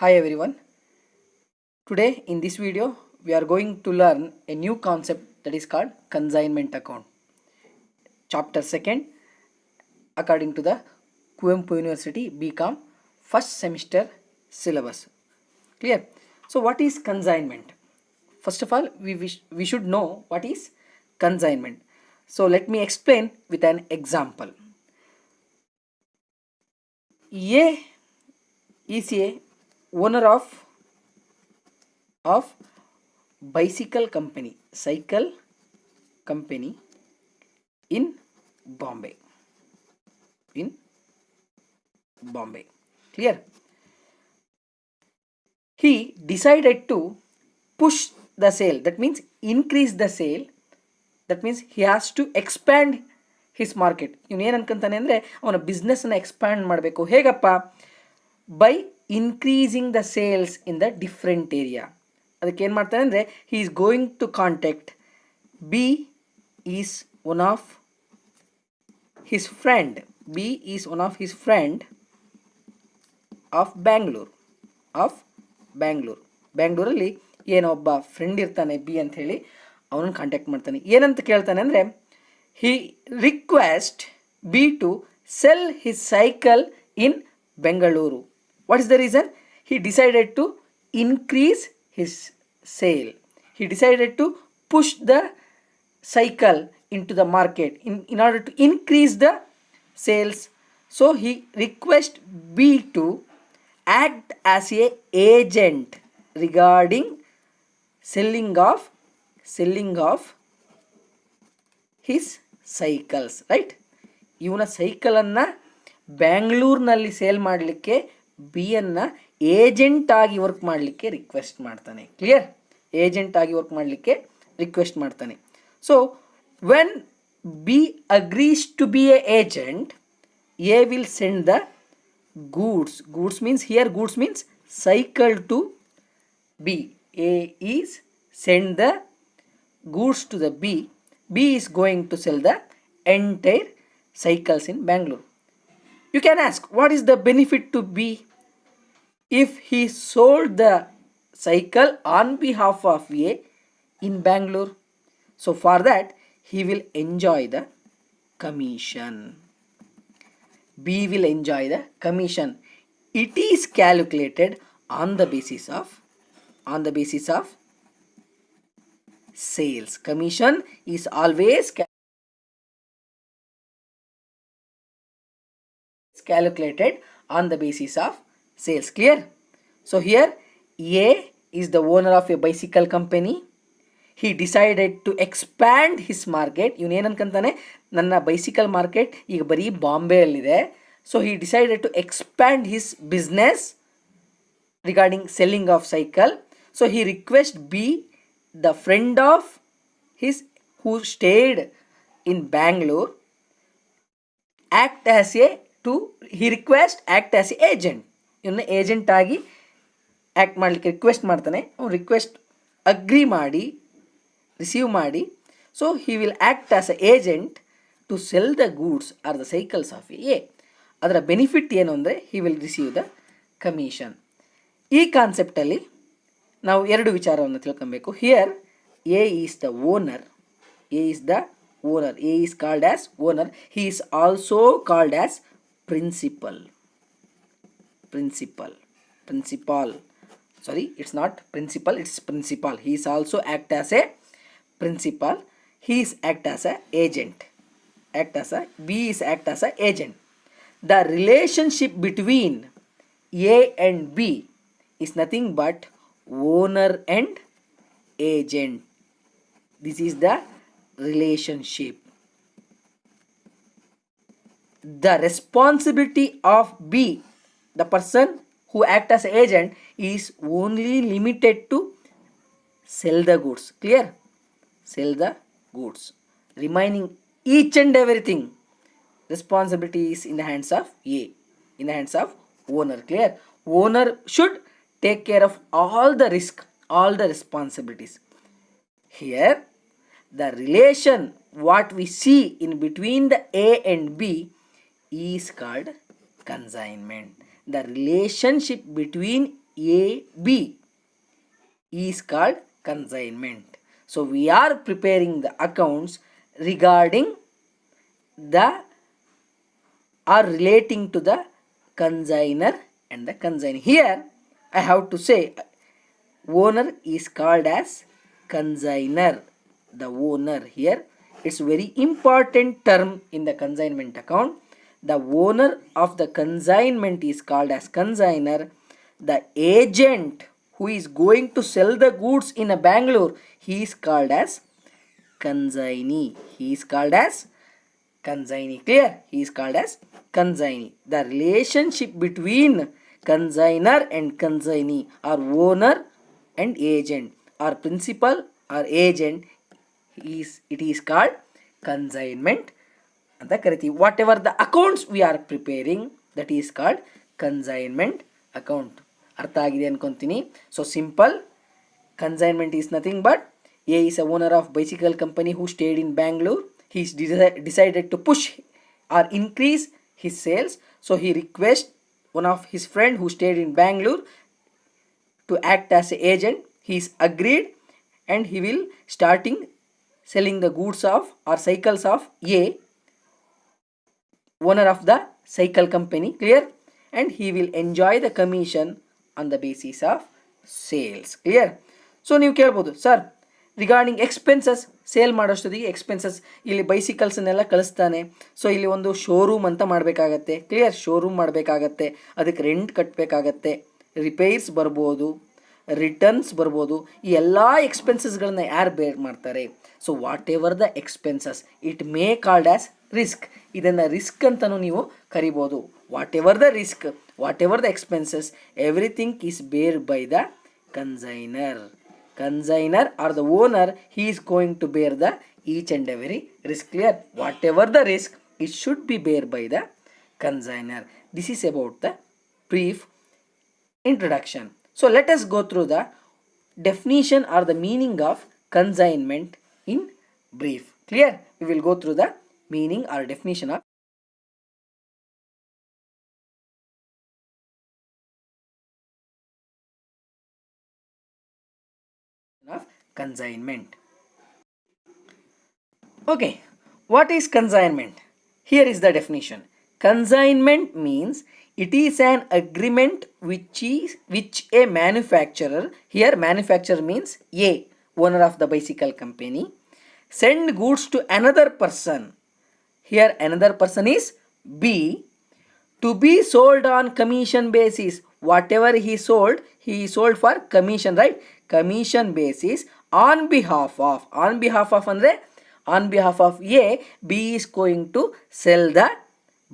Hi everyone. Today in this video we are going to learn a new concept that is called consignment account. Chapter 2nd according to the Kuvempu University BCom first semester syllabus. Clear? So what is consignment? First of all we should know what is consignment. So let me explain with an example. A is a owner of bicycle company, cycle company in Bombay. In Bombay. Clear? He decided to push the sale. That means increase the sale. That means he has to expand his market. ಇವನು ಏನು ಅನ್ಕೊಂತಾನೆ ಅಂದರೆ ಅವನ ಬಿಸ್ನೆಸ್ನ expand ಮಾಡಬೇಕು. ಹೇಗಪ್ಪ? By increasing the sales in the different area. ಅದಕ್ಕೆ ಏನು ಮಾಡ್ತಾನೆ ಅಂದರೆ he is going to contact B is one of his friend. B is one of his friend of Bangalore. ಬ್ಯಾಂಗ್ಳೂರಲ್ಲಿ ಏನೋ ಒಬ್ಬ ಫ್ರೆಂಡ್ ಇರ್ತಾನೆ ಬಿ ಅಂತ ಹೇಳಿ ಅವನನ್ನು ಕಾಂಟ್ಯಾಕ್ಟ್ ಮಾಡ್ತಾನೆ. ಏನಂತ ಕೇಳ್ತಾನೆ ಅಂದರೆ he request be to sell his cycle in Bengaluru. What is the reason? He decided to increase his sale. He decided to push the cycle into the market in order to increase the sales. So he request B to act as a agent regarding selling of his cycles, right? ಇವನ ಸೈಕಲನ್ನು ಬ್ಯಾಂಗ್ಳೂರ್ನಲ್ಲಿ sale ಮಾಡಲಿಕ್ಕೆ B ಅನ್ನು agent ಆಗಿ work ಮಾಡಲಿಕ್ಕೆ request ಮಾಡ್ತಾನೆ. Clear? Agent ಆಗಿ work ಮಾಡಲಿಕ್ಕೆ request ಮಾಡ್ತಾನೆ. So when B agrees to be an agent, A will send the goods. Goods means cycle to B. A is send the goods to the B. B is going to sell the entire cycles in Bangalore. You can ask, what is the benefit to B if he sold the cycle on behalf of A in Bangalore? So for that he will enjoy the commission. B will enjoy the commission. It is calculated on the basis of sales. Commission is always calculated on the basis of sales. Clear? So here A is the owner of a bicycle company. He decided to expand his market. ಇವನು ಏನು ಅನ್ಕೊಂತಾನೆ, ನನ್ನ bicycle market ಈಗ ಬರೀ ಬಾಂಬೆಯಲ್ಲಿದೆ. So he decided to expand his business regarding selling of cycle. So he request B, the friend of his who stayed in Bangalore, act as agent. ಇವನ್ನ agent ಆಗಿ act ಮಾಡಲಿಕ್ಕೆ request ಮಾಡ್ತಾನೆ. ಅವ್ನು request agree ಮಾಡಿ receive ಮಾಡಿ. So he will act as a agent to sell the goods or the cycles of A. ಅದರ benefit ಏನು ಅಂದರೆ he will receive the commission. ಈ ಕಾನ್ಸೆಪ್ಟಲ್ಲಿ ನಾವು ಎರಡು ವಿಚಾರವನ್ನು ತಿಳ್ಕೊಬೇಕು. Here A is the owner. A is called as owner. He is also called as principal. Sorry, it's not principal, it's principal. He is also act as a principal. He is act as a agent. B is act as a agent. The relationship between A and B is nothing but owner and agent. This is the relationship. The responsibility of B, the person who act as agent, is only limited to sell the goods. Clear? Sell the goods. Remaining each and everything responsibility is in the hands of A, in the hands of owner. Clear? Owner should take care of all the risk, all the responsibilities. Here the relation what we see in between the A and B is called consignment. The relationship between AB is called consignment. So we are preparing the accounts regarding the or relating to the consigner and the consignee. Here I have to say owner is called as consigner. The owner here, it's very important term in the consignment account. The owner of the consignment is called as consigner. The agent who is going to sell the goods in a Bangalore, he is called as consignee. He is called as consignee. Clear? He is called as consignee. The relationship between consigner and consignee or owner and agent or principal or agent it is called consignment ಅಂತ ಕರಿತೀವಿ. Whatever the accounts we are preparing that is called consignment account. ಅರ್ಥ ಆಗಿದೆ ಅನ್ಕೊಂತೀನಿ. So simple, consignment is nothing but a is a owner of bicycle company who stayed in Bangalore. he is decided to push or increase his sales, so he request one of his friend who stayed in Bangalore to act as an agent. He is agreed and he will starting selling the goods of or cycles of A, owner of the cycle company. Clear? And he will enjoy the commission on the basis of sales. Clear? So ನೀವು ಕೇಳ್ಬೋದು sir regarding expenses, sale ಮಾಡೋಷ್ಟೊತ್ತಿಗೆ expenses ಇಲ್ಲಿ ಬೈಸಿಕಲ್ಸನ್ನೆಲ್ಲ ಕಳಿಸ್ತಾನೆ. So ಇಲ್ಲಿ ಒಂದು showroom ಅಂತ ಮಾಡಬೇಕಾಗತ್ತೆ. ಕ್ಲಿಯರ್? ಶೋರೂಮ್ ಮಾಡಬೇಕಾಗತ್ತೆ, ಅದಕ್ಕೆ ರೆಂಟ್ ಕಟ್ಟಬೇಕಾಗತ್ತೆ, ರಿಪೇರ್ಸ್ ಬರ್ಬೋದು, ರಿಟರ್ನ್ಸ್ ಬರ್ಬೋದು. ಈ ಎಲ್ಲ ಎಕ್ಸ್ಪೆನ್ಸಸ್ಗಳನ್ನ ಯಾರು ಬೇರ್ ಮಾಡ್ತಾರೆ? So whatever the expenses it may called as risk. ಇದನ್ನು ರಿಸ್ಕ್ ಅಂತಲೂ ನೀವು ಕರಿಬೋದು. Whatever the risk, whatever the expenses, everything is bear by the consigner. Consigner or the owner, he is going to bear the each and every risk. Clear? Whatever the risk, it should be bear by the consigner. This is about the brief introduction. So let us go through the definition or the meaning of consignment in brief. Clear? We will go through the meaning or definition of consignment. Okay, what is consignment? Here is the definition. Consignment means it is an agreement which a manufacturer, here manufacturer means A, owner of the bicycle company, send goods to another person. Here another person is B, to be sold on commission basis. Whatever he sold for commission, right? Commission basis on behalf of andre on behalf of A, B is going to sell the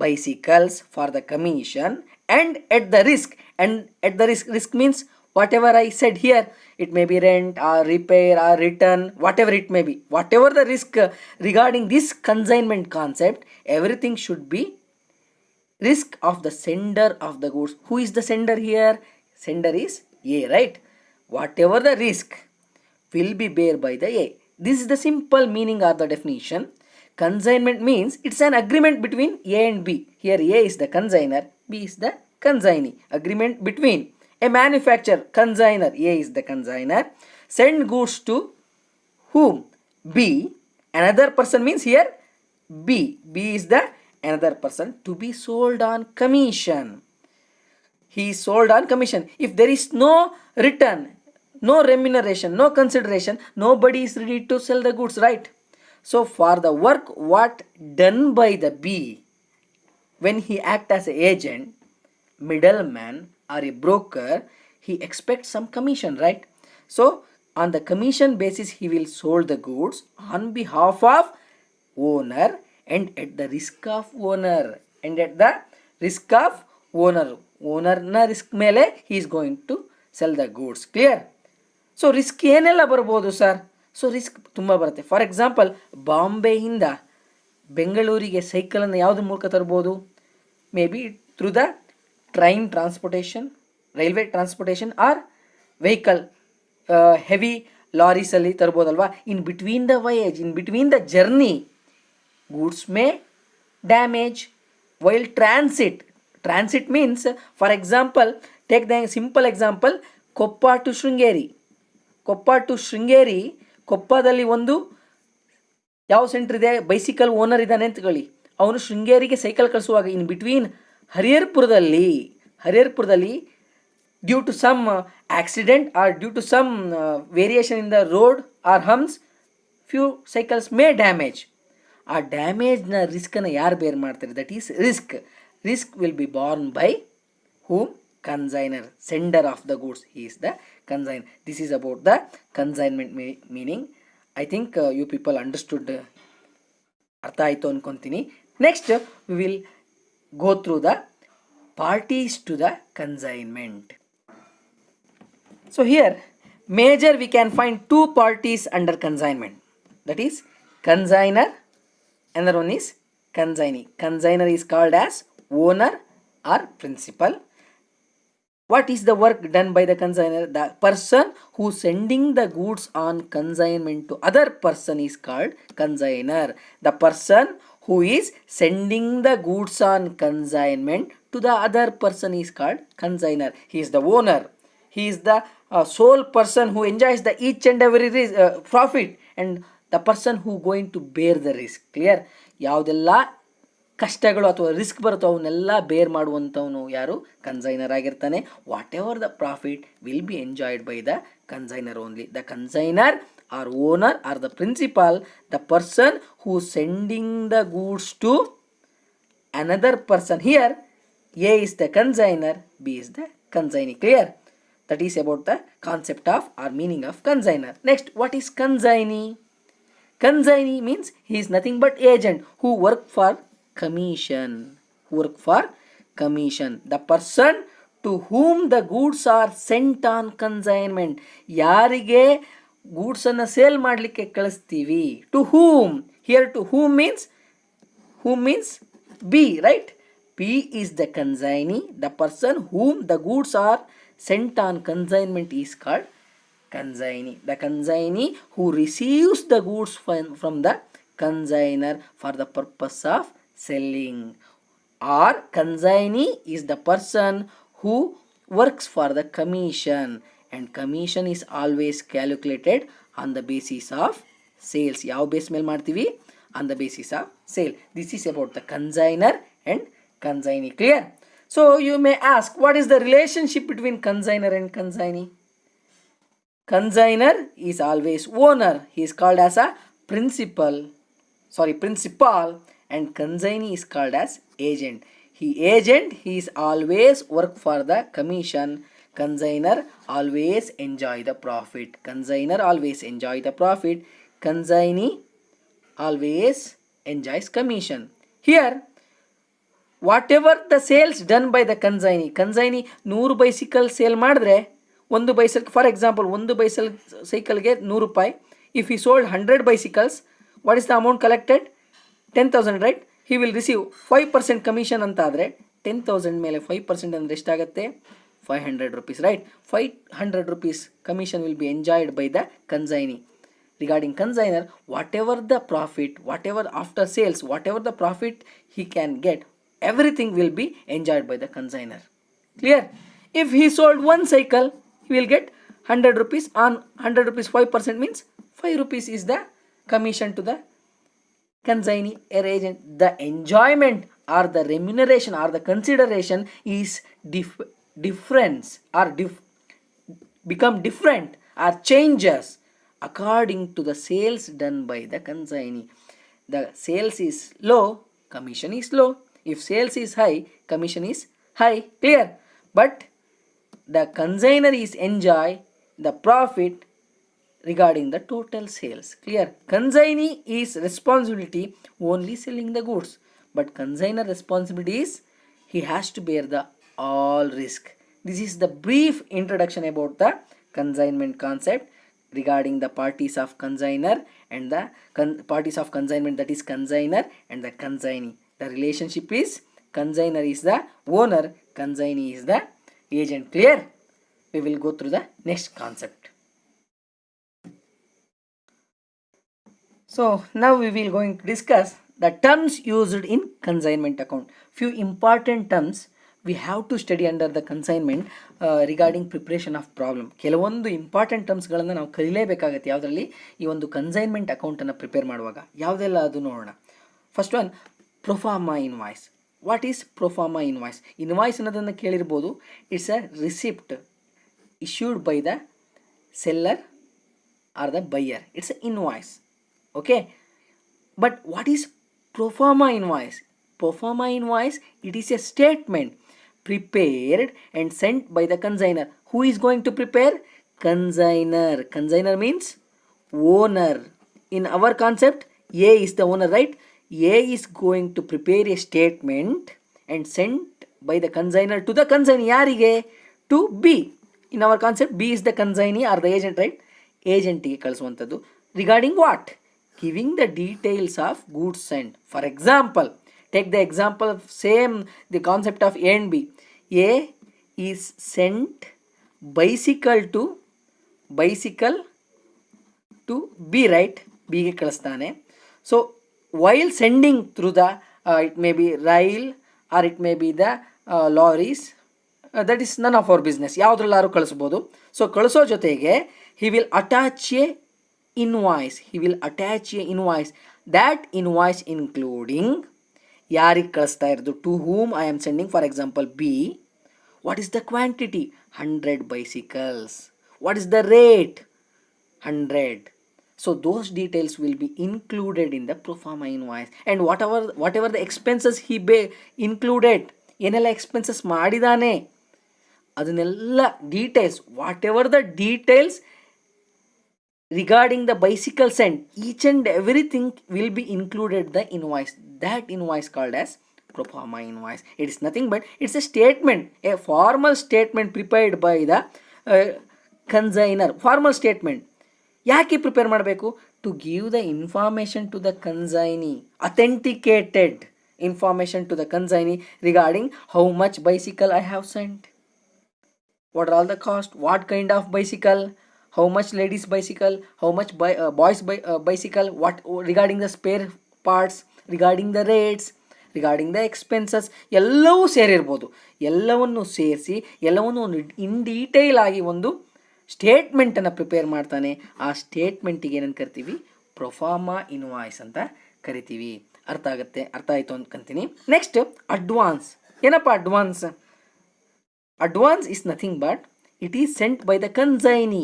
bicycles for the commission and at the risk. And at the risk means whatever I said here, it may be rent or repair or return, whatever it may be, whatever the risk regarding this consignment concept, everything should be risk of the sender of the goods. Who is the sender here? Sender is A, right? Whatever the risk will be bear by the A. This is the simple meaning or the definition. Consignment means it's an agreement between A and B. Here A is the consigner, B is the consignee. Agreement between a manufacturer, consigner, A is the consigner, send goods to whom? B. Another person means here B. B is the another person to be sold on commission. He is sold on commission. If there is no return, no remuneration, no consideration, nobody is ready to sell the goods, right? So for the work what done by the B, when he act as an agent, middleman or a broker, he expects some commission, right? So on the commission basis he will sold the goods on behalf of owner and at the risk of owner. And at the risk of owner, owner na risk ಮೇಲೆ he is going to sell the goods. Clear? So risk ಏನೆಲ್ಲ ಬರ್ಬೋದು sir? So risk ತುಂಬ ಬರುತ್ತೆ. For example ಬಾಂಬೆಯಿಂದ ಬೆಂಗಳೂರಿಗೆ ಸೈಕಲನ್ನು ಯಾವುದ್ರ ಮೂಲಕ ತರ್ಬೋದು? May be through the train transportation, railway transportation or vehicle, heavy ಲಾರೀಸಲ್ಲಿ ತರ್ಬೋದಲ್ವಾ? In between the voyage, in between the journey goods may damage while transit. Transit means, for example, Take the simple example, Koppa to Sringeri. Koppa to Sringeri, ಕೊಪ್ಪದಲ್ಲಿ ಒಂದು ಯಾವ centre ಇದೆ, bicycle owner ಇದ್ದಾನೆ ಅಂತ ಹೇಳಿ, ಅವನು ಶೃಂಗೇರಿಗೆ ಸೈಕಲ್ ಕಳಿಸುವಾಗ ಇನ್ ಬಿಟ್ವೀನ್ ಹರಿಹರ್ಪುರದಲ್ಲಿ due to some accident or due to some variation in the road or humps, few cycles may damage. ಆ ಡ್ಯಾಮೇಜ್ನ ರಿಸ್ಕನ್ನು ಯಾರು ಬೇರ್ ಮಾಡ್ತಾರೆ? That is risk will be borne by whom? Consigner, sender of the goods, he is the consigner. This is about the consignment meaning. I think you people understood, ಅರ್ಥ ಆಯಿತು ಅನ್ಕೊಂತೀನಿ. Next we will go through the parties to the consignment. So here major we can find two parties under consignment, that is consigner, another one is consignee. Consigner is called as owner or principal. What is the work done by the consigner? The person who sending the goods on consignment to other person is called consigner. The person who is sending the goods on consignment to the other person is called consigner. He is the owner. He is the sole person who enjoys the each and every profit, and the person who going to bear the risk. Clear? ಯಾವುದೆಲ್ಲ ಕಷ್ಟಗಳು ಅಥವಾ risk ಬರುತ್ತೋ ಅವನ್ನೆಲ್ಲ ಬೇರ್ ಮಾಡುವಂಥವನು ಯಾರು? Consignor ಆಗಿರ್ತಾನೆ. Whatever the profit will be enjoyed by the consignor only. The consignor or owner or the principal, the person who sending the goods to another person. Here A is the consignor, B is the consignee. Clear? That is about the concept of or meaning of consigner. Next, what is consignee? Consignee means he is nothing but agent who work for commission. The person to whom the goods are sent on consignment. ಯಾರಿಗೆ goods ಅನ್ನು sale ಮಾಡಲಿಕ್ಕೆ ಕಳಿಸ್ತೀವಿ. To whom? Here to whom means B, right? B is the consignee. The person whom the goods are sent on consignment is called consignee. The consignee who receives the goods from the consigner for the purpose of selling. Or consignee is the person who works for the commission, and commission is always calculated on the basis of sales. ಯಾವ base ಮೇಲೆ ಮಾಡ್ತೀವಿ? On the basis of sale. This is about the consigner and consignee. Clear? So you may ask, what is the relationship between consigner and consignee? Consigner is always owner. He is called as a principal, and consignee is called as agent. He is always work for the commission. Consigner always enjoy the profit. Consignee always enjoys commission. Here, whatever the sales done by the consignee 100 bicycle sale ಮಾಡಿದ್ರೆ, ಒಂದು bicycle, for example ಒಂದು ಸೈಕಲ್ಗೆ 100 ರೂಪಾಯಿ. If he sold 100 bicycles, what is the amount collected? 10,000, right? He will receive 5% commission ಅಂತ ಆದರೆ 10,000 ಮೇಲೆ 5% ಅಂದರೆ ಎಷ್ಟಾಗುತ್ತೆ? 500 rupees, right? 500 rupees commission will be enjoyed by the consignee. Regarding consigner, whatever the profit, whatever after sales, whatever the profit he can get, everything will be enjoyed by the consigner. Clear? If he sold one cycle, he will get 100 rupees. On 100 rupees 5% means 5 rupees is the commission to the consignee or agent. The enjoyment or the remuneration or the consideration is become different or changes according to the sales done by the consignee. The sales is low, commission is low. If sales is high, commission is high. Clear? But the consigner is enjoy the profit regarding the total sales. Clear? Consignee is responsibility only selling the goods, but consigner responsibility is he has to bear the all risk. This is the brief introduction about the consignment concept regarding the parties of consigner and the parties of consignment, that is consigner and the consignee. The relationship is consigner is the owner, consignee is the agent. Clear? We will go through the next concept. So now we will going to discuss the terms used in consignment account. Few important terms we have to study under the consignment regarding preparation of problem. ಕೆಲವೊಂದು important ಟರ್ಮ್ಸ್ಗಳನ್ನು ನಾವು ಕಲಿಯಲೇಬೇಕಾಗತ್ತೆ ಯಾವುದರಲ್ಲಿ, ಈ ಒಂದು consignment ಅಕೌಂಟನ್ನು prepare ಮಾಡುವಾಗ. ಯಾವುದೆಲ್ಲ ಅದು ನೋಡೋಣ. First one, proforma invoice. What is proforma invoice? Invoice ಅನ್ನೋದನ್ನು ಕೇಳಿರ್ಬೋದು. It's a receipt issued by the seller or the buyer. It's an invoice. Okay, but what is pro forma invoice? Pro forma invoice, it is a statement prepared and sent by the consigner. Who is going to prepare? Consigner. Consigner means owner. In our concept, A is the owner, right? A is going to prepare a statement and sent by the consigner to the consignee. ಯಾರಿಗೆ? To B. In our concept, B is the consignee or the agent, right? ಏಜೆಂಟಿಗೆ ಕಳಿಸುವಂಥದ್ದು. Regarding what? Giving the details of goods sent. For example, take the example of same the concept of A and B. A is sent bicycle to B, right? ಬಿಗೆ ಕಳಿಸ್ತಾನೆ. So while sending through the it may be rail or it may be the lorries, that is none of our business. ಯಾವುದ್ರಲ್ಲಾರು ಕಳಿಸ್ಬೋದು. So ಕಳಿಸೋ ಜೊತೆಗೆ he will attach a invoice. That invoice including ಯಾರಿಗೆ ಕಳಿಸ್ತಾ ಇರೋದು, to whom I am sending. For example B, what is the quantity? 100 bicycles. What is the rate? 100. So those details will be included in the pro forma invoice. And whatever the expenses he included, ಏನೆಲ್ಲ expenses ಮಾಡಿದಾನೆ ಅದನ್ನೆಲ್ಲ details, what the details regarding the bicycle sent, each and everything will be included the invoice. That invoice called as pro forma invoice. It is nothing but it's a statement, a formal statement prepared by the consigner. Formal statement. ಯಾಕೆ prepare ಮಾಡಬೇಕು? To give the information to the consignee, authenticated information to the consignee regarding how much bicycle I have sent, what are all the cost, what kind of bicycle, how much ladies bicycle, how much boys bicycle, what regarding the spare parts, regarding the rates, regarding the expenses, ಎಲ್ಲವೂ ಸೇರಿರ್ಬೋದು. ಎಲ್ಲವನ್ನು ಸೇರಿಸಿ ಎಲ್ಲವನ್ನು ಒಂದು in detail ಆಗಿ ಒಂದು ಸ್ಟೇಟ್ಮೆಂಟನ್ನು prepare ಮಾಡ್ತಾನೆ. ಆ ಸ್ಟೇಟ್ಮೆಂಟಿಗೆ ಏನಂತ ಕರಿತೀವಿ? ಪ್ರೊಫಾರ್ಮಾ ಇನ್ವಾಯ್ಸ್ ಅಂತ ಕರಿತೀವಿ. ಅರ್ಥ ಆಯಿತು ಅಂದ್ಕೊಂತೀನಿ. Next, advance. ಏನಪ್ಪ advance? Advance is nothing but it is sent by the consignee.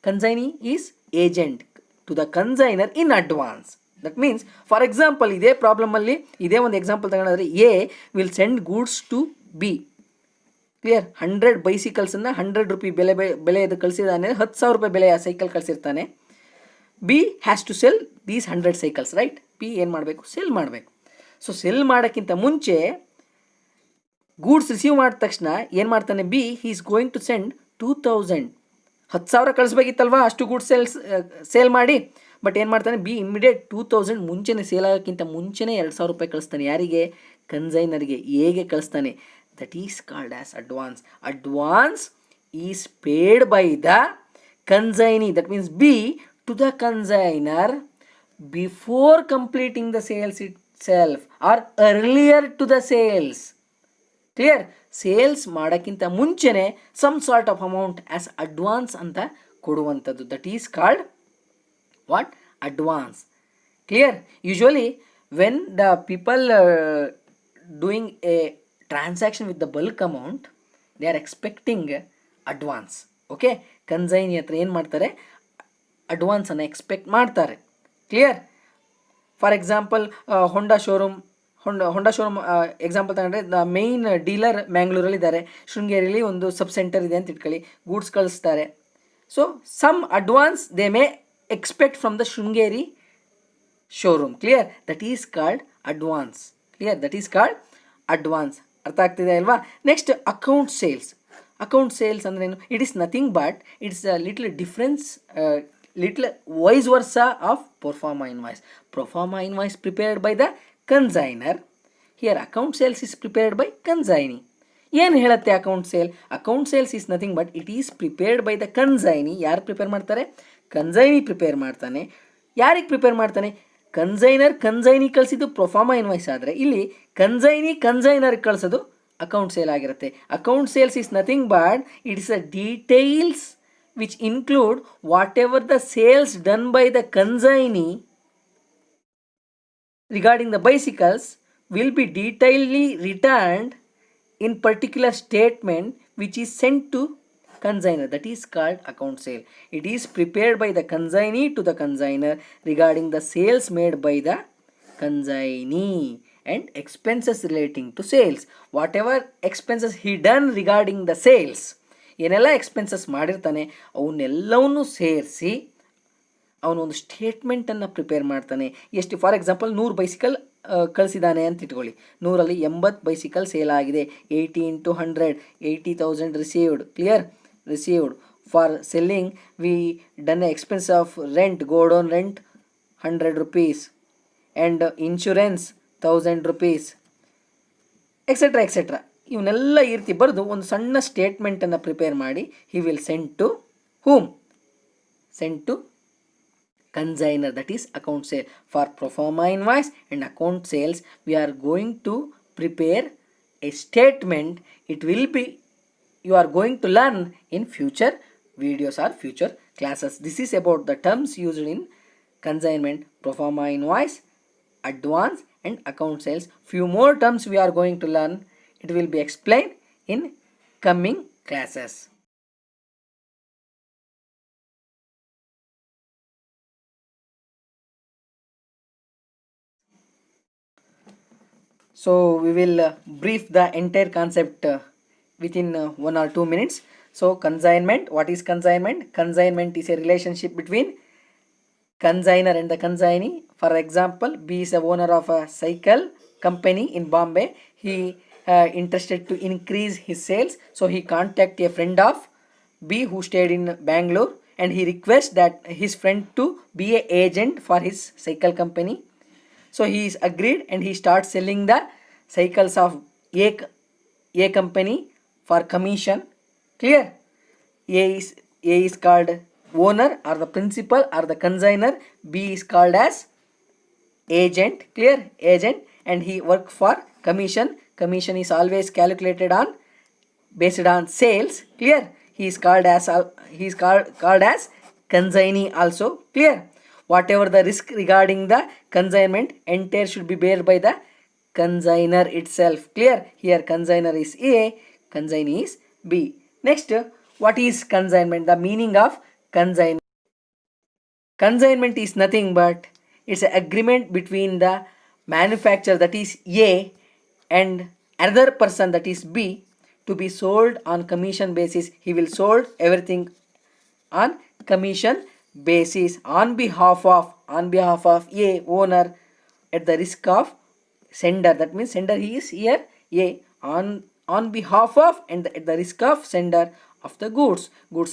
Consignee is agent to the consignor in advance. That means, for example, ಇದೇ ಪ್ರಾಬ್ಲಮಲ್ಲಿ ಇದೇ ಒಂದು ಎಕ್ಸಾಂಪಲ್ ತಗೊಂಡ್ರೆ, A will send goods to B. Clear? 100 ಬೈಸಿಕಲ್ಸನ್ನು 100 ರೂಪಾಯಿ ಬೆಲೆಯದು ಕಳಿಸಿದಾನೆ, 10,000 ರೂಪಾಯಿ ಬೆಲೆಯ ಸೈಕಲ್ ಕಳಿಸಿರ್ತಾನೆ. B has to sell these 100 cycles, right? B ಏನು ಮಾಡಬೇಕು? ಸೆಲ್ ಮಾಡಬೇಕು. ಸೊ ಸೆಲ್ ಮಾಡೋಕ್ಕಿಂತ ಮುಂಚೆ ಗೂಡ್ಸ್ ರಿಸೀವ್ ಮಾಡಿದ ತಕ್ಷಣ ಏನು ಮಾಡ್ತಾನೆ? B is going to send 2,000. 10,000 ಕಳಿಸ್ಬೇಕಿತ್ತಲ್ವಾ ಅಷ್ಟು ಗೂಡ್ಸ್ ಸೇಲ್ ಮಾಡಿ. ಬಟ್ ಏನು ಮಾಡ್ತಾನೆ? ಬಿ ಇಮಿಡಿಯೇಟ್ 2,000 ಮುಂಚೆನೇ, ಸೇಲ್ ಆಗೋಕ್ಕಿಂತ ಮುಂಚೆನೇ 2,000 ರೂಪಾಯಿ ಕಳಿಸ್ತಾನೆ. ಯಾರಿಗೆ? ಕನ್ಸೈನರ್ಗೆ, ಹೇಗೆ ಕಳಿಸ್ತಾನೆ. That is called as advance. Advance is paid by the consignee, that means B, to the consigner before completing the sales itself or earlier to the sales. Clear? Sales ಮಾಡೋಕ್ಕಿಂತ ಮುಂಚೆನೇ some sort of amount as advance ಅಂತ ಕೊಡುವಂಥದ್ದು. That is called what? Advance. Clear? Usually when the people doing a transaction with the bulk amount, they are expecting advance. Okay? Consignee ಹತ್ರ ಏನು ಮಾಡ್ತಾರೆ? ಅಡ್ವಾನ್ಸನ್ನು expect ಮಾಡ್ತಾರೆ. Clear? For example, Honda showroom example ತಗೊಂಡ್ರೆ, the main dealer ಮ್ಯಾಂಗ್ಳೂರಲ್ಲಿ ಇದ್ದಾರೆ, ಶೃಂಗೇರಿಯಲ್ಲಿ ಒಂದು ಸಬ್ ಸೆಂಟರ್ ಇದೆ ಅಂತ ಇಟ್ಕೊಳ್ಳಿ. ಗೂಡ್ಸ್ ಕಳಿಸ್ತಾರೆ. So some advance they may expect from the Sringeri showroom. Clear? That is called advance. Clear? That is called advance. ಅರ್ಥ ಆಗ್ತಿದೆ ಅಲ್ವಾ? Next, account sales. Account sales ಅಂದ್ರೇನು? It is nothing but it's a little difference, little vice versa of pro forma invoice. Pro forma invoice prepared by the consigner. Here account sales is prepared by consignee. ಏನು ಹೇಳುತ್ತೆ account sale? Account sales is nothing but it is prepared by the consignee. ಯಾರು prepare ಮಾಡ್ತಾರೆ? Consignee prepare ಮಾಡ್ತಾನೆ. ಯಾರಿಗೆ prepare ಮಾಡ್ತಾನೆ? Consignor consignee ಕಳಿಸಿದ್ದು proforma invoice ಆದರೆ, ಇಲ್ಲಿ consignor ಕಳ್ಸೋದು ಅಕೌಂಟ್ ಸೇಲ್ ಆಗಿರುತ್ತೆ. Account sales is nothing but it is a details which include whatever the sales done by the consignee regarding the bicycles will be detailedly returned in particular statement which is sent to consignor. That is called account sale. It is prepared by the consignee to the consignor regarding the sales made by the consignee and expenses relating to sales. Whatever expenses he done regarding the sales, ಏನೆಲ್ಲ expenses ಮಾಡಿರ್ತಾನೆ ಅವನ್ನೆಲ್ಲವನ್ನೂ ಸೇರಿಸಿ ಅವನೊಂದು ಸ್ಟೇಟ್ಮೆಂಟನ್ನು prepare ಮಾಡ್ತಾನೆ. ಎಷ್ಟು for example 100 bicycle ಕಳಿಸಿದ್ದಾನೆ ಅಂತ ಇಟ್ಕೊಳ್ಳಿ. 100ರಲ್ಲಿ 80 bicycle sale ಆಗಿದೆ. 80 × 100 80,000 received. Clear? Received. For selling we done expense of rent, godown rent 100 rupees and insurance 1000 rupees etcetera etcetera. ಇವನ್ನೆಲ್ಲ ಈ ರೀತಿ ಬರೆದು ಒಂದು ಸಣ್ಣ ಸ್ಟೇಟ್ಮೆಂಟನ್ನು ಪ್ರಿಪೇರ್ ಮಾಡಿ he will send to whom? Send to consignor. That is account sale. For pro forma invoice and account sales we are going to prepare a statement. It will be you are going to learn in future videos or future classes. This is about the terms used in consignment, pro forma invoice, advance and account sales. Few more terms we are going to learn. It will be explained in coming classes. So we will brief the entire concept within 1 or 2 minutes. So consignment, what is consignment? Consignment is a relationship between consignor and the consignee. For example, B is a owner of a cycle company in Bombay. He interested to increase his sales, so he contact a friend of B who stayed in Bangalore and he requests that his friend to be a agent for his cycle company. So he is agreed and he starts selling the cycles of A company for commission. Clear? A is called owner or the principal or the consignor. B is called as agent. Clear? Agent. And he work for commission. Commission is always calculated on based on sales. Clear? He is called as consignee also. Clear? Whatever the risk regarding the consignment, entire should be borne by the consignor itself. Clear? Here consignor is A, consignee is B. Next, what is consignment? The meaning of consignment. Consignment is nothing but it's an agreement between the manufacturer, that is A, and another person, that is B, to be sold on commission basis. He will sold everything on commission basis on behalf of A owner at the risk of sender. That means sender he is here A, on behalf of and at the risk of sender of the goods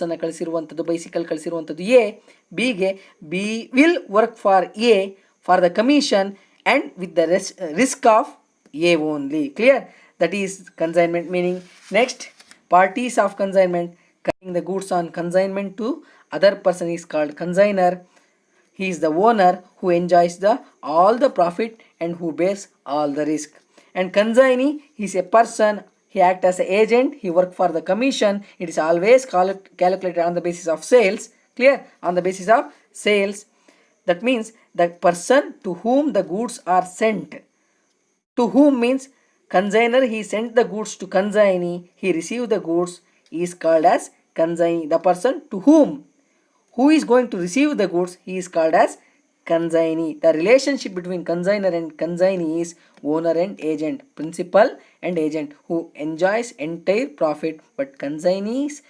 ಅನ್ನು ಕಳಿಸಿರುವಂಥದ್ದು, bicycle ಕಳಿಸಿರುವಂಥದ್ದು A. Bಗೆ B will work for A for the commission and with the risk of A only. Clear? That is consignment meaning. Next, parties of consignment. Carrying the goods on consignment to other person is called consignor. He is the owner who enjoys all the profit and who bears all the risk. And consignee is a person. He acts as an agent. He works for the commission. It is always calculated on the basis of sales. Clear? On the basis of sales. That means the person to whom the goods are sent. To whom means consignor, he sent the goods to consignee. He received the goods is called as consignee. The person to who is going to receive the goods, he is called as consignee. The relationship between consignor and consignee is owner and agent, principal and agent, who enjoys entire profit, but consignee's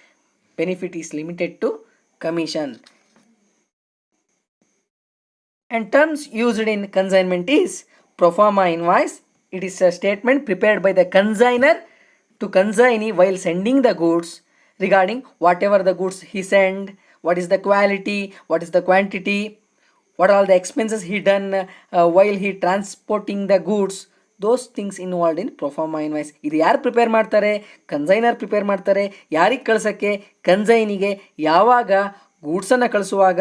benefit is limited to commission. And terms used in consignment is pro forma invoice. It is a statement prepared by the consignor to consignee while sending the goods regarding whatever the goods he send, what is the quality, what is the quantity, what are the expenses he done while he transporting the goods. Those things involved in pro forma invoice. ಇದು ಯಾರು prepare ಮಾಡ್ತಾರೆ? Consignor prepare ಮಾಡ್ತಾರೆ. ಯಾರಿಗೆ ಕಳ್ಸೋಕ್ಕೆ? ಕನ್ಸೈನಿಗೆ. ಯಾವಾಗ? ಗೂಡ್ಸನ್ನು ಕಳಿಸುವಾಗ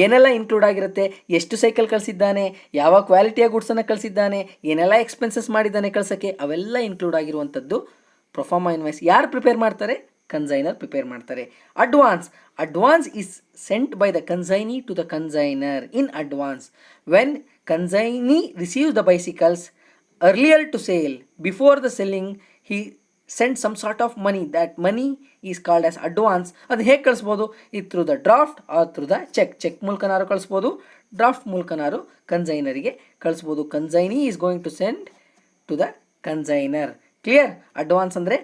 ಏನೆಲ್ಲ include ಆಗಿರುತ್ತೆ, ಎಷ್ಟು ಸೈಕಲ್ ಕಳಿಸಿದ್ದಾನೆ, ಯಾವ ಕ್ವಾಲಿಟಿಯ ಗೂಡ್ಸನ್ನು ಕಳಿಸಿದ್ದಾನೆ, ಏನೆಲ್ಲ ಎಕ್ಸ್ಪೆನ್ಸಸ್ ಮಾಡಿದ್ದಾನೆ ಕಳ್ಸೋಕ್ಕೆ, ಅವೆಲ್ಲ ಇನ್ಕ್ಲೂಡ್ ಆಗಿರುವಂಥದ್ದು ಪ್ರೊಫಾರ್ಮಾ ಇನ್ವಾಯ್ಸ್ ಯಾರು ಪ್ರಿಪೇರ್ ಮಾಡ್ತಾರೆ? ಕನ್ಸೈನರ್ ಪ್ರಿಪೇರ್ ಮಾಡ್ತಾರೆ. Advance is sent by the consignee to the consignor in advance. When consignee receives the bicycles earlier to sale, before the selling he sent some sort of money. That money is called as advance. ಅದು ಹೇಗೆ ಕಳಿಸ್ಬೋದು? ಇದು through the draft or through the cheque ಮೂಲಕನಾರು ಕಳಿಸ್ಬೋದು, draft ಮೂಲಕನಾರು ಕನ್ಸೈನರಿಗೆ ಕಳಿಸ್ಬೋದು. Consignee is going to send to the consigner. Clear? Advance ಅಂದರೆ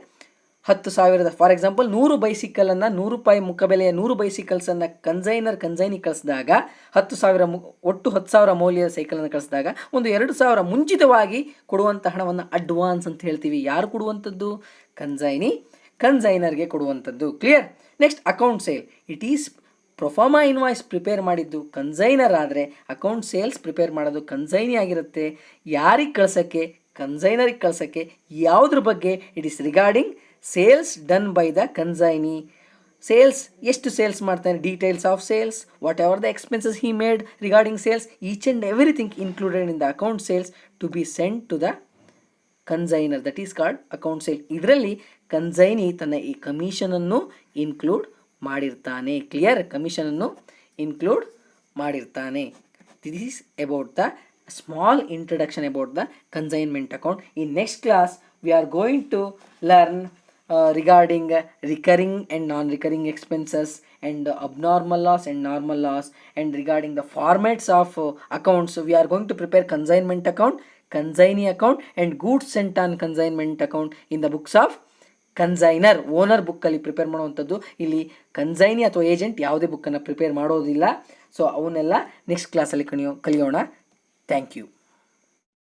10,000 ಫಾರ್ ಎಕ್ಸಾಂಪಲ್ 100 ಬೈಸಿಕಲನ್ನು ₹100 ಮುಖಬೆಲೆಯ 100 ಬೈಸಿಕಲ್ಸನ್ನು ಕನ್ಸೈನಿ ಕಳಿಸಿದಾಗ 10,000 ಒಟ್ಟು 10,000 ಮೌಲ್ಯದ ಸೈಕಲನ್ನು ಕಳಿಸಿದಾಗ ಒಂದು 2,000 ಮುಂಚಿತವಾಗಿ ಕೊಡುವಂಥ ಹಣವನ್ನು ಅಡ್ವಾನ್ಸ್ ಅಂತ ಹೇಳ್ತೀವಿ. ಯಾರು ಕೊಡುವಂಥದ್ದು? ಕನ್ಸೈನರ್ಗೆ ಕೊಡುವಂಥದ್ದು. Clear? Next account sale. It is proforma invoice prepare ಮಾಡಿದ್ದು ಕನ್ಸೈನರ್ ಆದರೆ ಅಕೌಂಟ್ ಸೇಲ್ಸ್ ಪ್ರಿಪೇರ್ ಮಾಡೋದು ಕನ್ಸೈನಿ ಆಗಿರುತ್ತೆ. ಯಾರಿಗೆ ಕಳ್ಸೋಕ್ಕೆ? ಕನ್ಸೈನರಿಗೆ ಕಳ್ಸೋಕ್ಕೆ. ಯಾವುದ್ರ ಬಗ್ಗೆ? It is regarding sales done by the consignee. Sales ಎಷ್ಟು ಸೇಲ್ಸ್ ಮಾಡ್ತಾನೆ, details of sales, whatever the expenses he made regarding sales, each and everything included in the account sales to be send to the consignor. That is called account sale. ಇದರಲ್ಲಿ consignee ತನ್ನ ಈ ಕಮಿಷನನ್ನು include ಮಾಡಿರ್ತಾನೆ. Clear? ಕಮಿಷನನ್ನು include ಮಾಡಿರ್ತಾನೆ. This is about the small introduction about the consignment account. In next class we are going to learn regarding recurring and non-recurring expenses and abnormal loss and normal loss, and regarding the formats of accounts. We are going to prepare consignment account, consignee account and goods sent on consignment account in the books of consignor. Owner ಬುಕ್ಕಲ್ಲಿ prepare ಮಾಡುವಂಥದ್ದು. ಇಲ್ಲಿ consignee ಅಥವಾ agent ಯಾವುದೇ ಬುಕ್ಕನ್ನು prepare ಮಾಡೋದಿಲ್ಲ. So ಅವನ್ನೆಲ್ಲ next ಕ್ಲಾಸಲ್ಲಿ ಕಲಿಯೋಣ. Thank you.